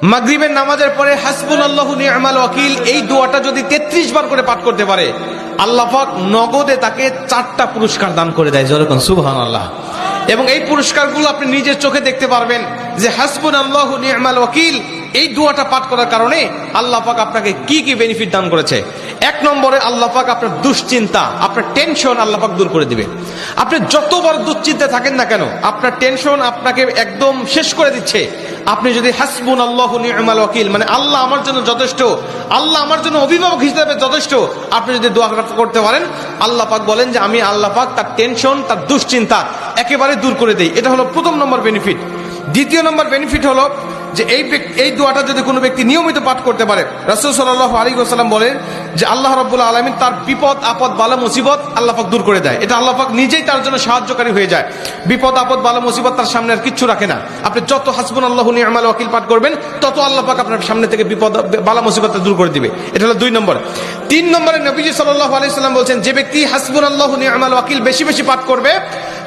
মাগরিবের নামাজের পরে হাসবুনাল্লাহু নি'মাল ওয়াকিল এই দোয়াটা যদি 33 বার করে পাঠ করতে পারে, আল্লাহ পাক নগদে তাকে 4টা পুরস্কার দান করে দেয়। যেরকম সুবহানাল্লাহ। এবং এই পুরস্কারগুলো আপনি নিজের চোখে দেখতে পারবেন যে হাসবুনাল্লাহু নি'মাল ওয়াকিল এই দোয়াটা পাঠ করার কারণে আল্লাহ পাক আপনাকে কি কি বেনিফিট দান করেছে। 1 নম্বরে আল্লাহ পাক আপনার দুশ্চিন্তা, আপনার টেনশন আল্লাহ পাক দূর করে দিবে। আপনি যতবার দুশ্চিন্তায় থাকেন না কেন, আপনার টেনশন আপনাকে একদম শেষ করে দিচ্ছে। আপনি যদি হাসবুনাল্লাহু নি'মাল ওয়াকিল মানে আল্লাহ আমার জন্য যথেষ্ট, আল্লাহ আমার জন্য অভিভাবক হিসেবে যথেষ্ট, আপনি যদি দোয়া করতে পারেন, আল্লাহ পাক বলেন যে আমি আল্লাহ পাক তার টেনশন, তার দুশ্চিন্তা একেবারে দূর করে দেই। এটা হলো প্রথম নম্বর বেনিফিট। দ্বিতীয় নম্বর বেনিফিট হলো যে এই দোয়াটা যদি কোনো ব্যক্তি নিয়মিত পাঠ করতে পারে, রাসূল সাল্লাল্লাহু আলাইহি ওয়াসাল্লাম বলেন যে আল্লাহ রাব্বুল আলামিন তার বিপদ আপদ বালা মুসিবত আল্লাহ পাক দূর করে দেয়। এটা আল্লাহ পাক নিজেই তার জন্য সাহায্যকারী হয়ে যায়। বিপদ আপদ বালা মুসিবত তার সামনে আর কিচ্ছু রাখে না। আপনি যত হাসবুনাল্লাহু নি'মাল ওয়াকিল পাঠ করবেন, তত আল্লাহ পাক আপনার সামনে থেকে বিপদ বালা মুসিবত দূর করে দিবে। এটা হলো 2 নম্বর। 3 নম্বরে নবীজি সাল্লাল্লাহু আলাইহি ওয়াসাল্লাম বলেন যে ব্যক্তি হাসবুনাল্লাহু নি'মাল ওয়াকিল বেশি বেশি পাঠ করবে,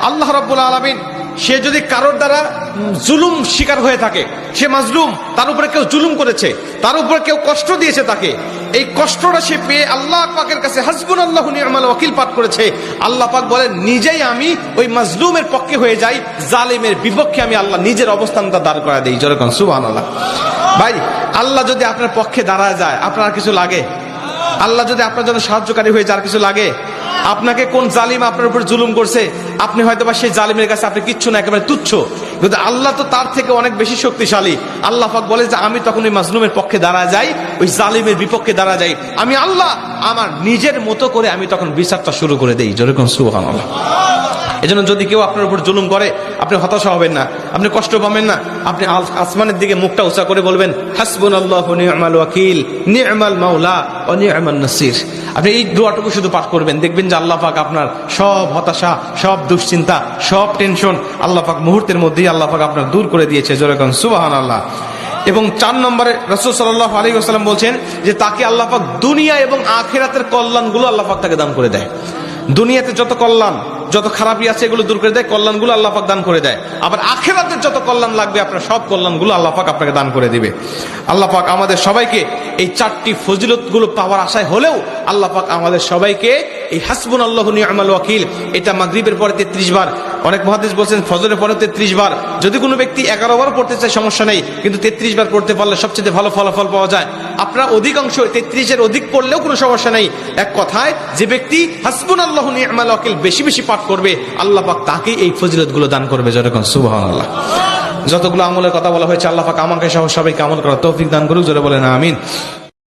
আল্লাহ রাব্বুল আলামিন সে যদি কারোর দ্বারা জুলুম শিকার হয়ে থাকে, সে মাজলুম, তার উপরে কেউ জুলুম করেছে, তার উপরে কেউ কষ্ট দিয়েছে, তাকে এই কষ্টটা সে পেয়ে আল্লাহ পাকের কাছে হাসবুনাল্লাহু নি'মাল ওয়াকিল পাঠ করেছে, আল্লাহ পাক বলেন নিজেই আমি ওই মাজলুমের পক্ষে হয়ে যাই, জালেমের বিপক্ষে আমি আল্লাহ নিজের অবস্থানটা দাঁড় করা দেই। যেরকম সুবহানাল্লাহ। ভাই, আল্লাহ যদি আপনার পক্ষে দাঁড়ায় যায়, আপনার কিছু লাগে? আল্লাহ যদি আপনার জন্য সাহায্যকারী হয়ে যায়, আর কিছু লাগে? আপনাকে কোন জালিম আপনার উপর জুলুম করছে, আপনি হয়তো বা সেই জালিমের কাছে আপনি কিচ্ছু না, একেবারে তুচ্ছ, কিন্তু আল্লাহ তো তার থেকে অনেক বেশি শক্তিশালী। আল্লাহ পাক বলে যে আমি তখন ওই মাজলুমের পক্ষে দাঁড়া যাই, ওই জালিমের বিপক্ষে দাঁড়া যাই, আমি আল্লাহ আমার নিজের মতো করে আমি তখন বিচারটা শুরু করে দেই। যেরকম সুবহানাল্লাহ। এজন্য যদি কেউ আপনার উপর জুলুম করে, আপনি হতাশা হবেন না, আপনি কষ্ট পাবেন না, আপনি আসমানের দিকে মুখটা উঁচা করে বলবেন হাসবুনাল্লাহু নি'মাল ওয়াকিল নি'মাল মাওলা ওয়া নি'মান নাসির। আপনি এই দোয়াটুকু শুধু পাঠ করবেন, দেখবেন যে আল্লাহ পাক আপনার সব হতাশা, সব দুশ্চিন্তা, সব টেনশন আল্লাহ পাক মুহূর্তের মধ্যেই আল্লাহ পাক আপনার দূর করে দিয়েছে। যেরকম সুবহানাল্লাহ। এবং 4 নম্বরে রাসূল সাল্লাল্লাহু আলাইহি ওয়াসাল্লাম বলছেন যে তাকে আল্লাহ পাক দুনিয়া এবং আখিরাতের কল্যাণগুলো আল্লাহ পাক তাকে দান করে দেয়। দুনিয়াতে যত কল্যাণ, যত খারাপই আছে এগুলো দূর করে দেয়, কল্যাণগুলো আল্লাহ পাক দান করে দেয়। আবার আখিরাতের যত কল্যাণ লাগবে আপনার সব কল্যাণগুলো আল্লাহ পাক আপনাকে দান করে দিবে। আল্লাহ পাক আমাদের সবাইকে এই 4টি ফজিলতগুলো পাওয়ার আশায় হলেও আল্লাহ পাক আমাদের সবাইকে এই হাসবুনাল্লাহু নি'মাল ওয়াকিল এটা মাগরিবের পরে 33 বার, অনেক মুহাদ্দিস বলেন ফজরের পরে 33 বার, যদি কোনো ব্যক্তি 11 বার পড়তে চায় সমস্যা নেই, কিন্তু 33 বার পড়তে পারলে সবচেয়ে ভালো ফলাফল পাওয়া যায়। আপনারা অধিকাংশ 33-এর অধিক পড়লেও কোনো সমস্যা নেই। এক কথায় যে ব্যক্তি হাসবুনাল্লাহু নি'মাল ওয়াকিল বেশি বেশি পাঠ করবে, আল্লাহ পাক তাকে এই ফজিলতগুলো দান করবে। যেরকম সুবহানাল্লাহ। যতগুলো আমলের কথা বলা হয়েছে, আল্লাহ পাক আমাকে সহ সবাইকে আমল করার তৌফিক দান করুক। জোরে বলেন আমিন।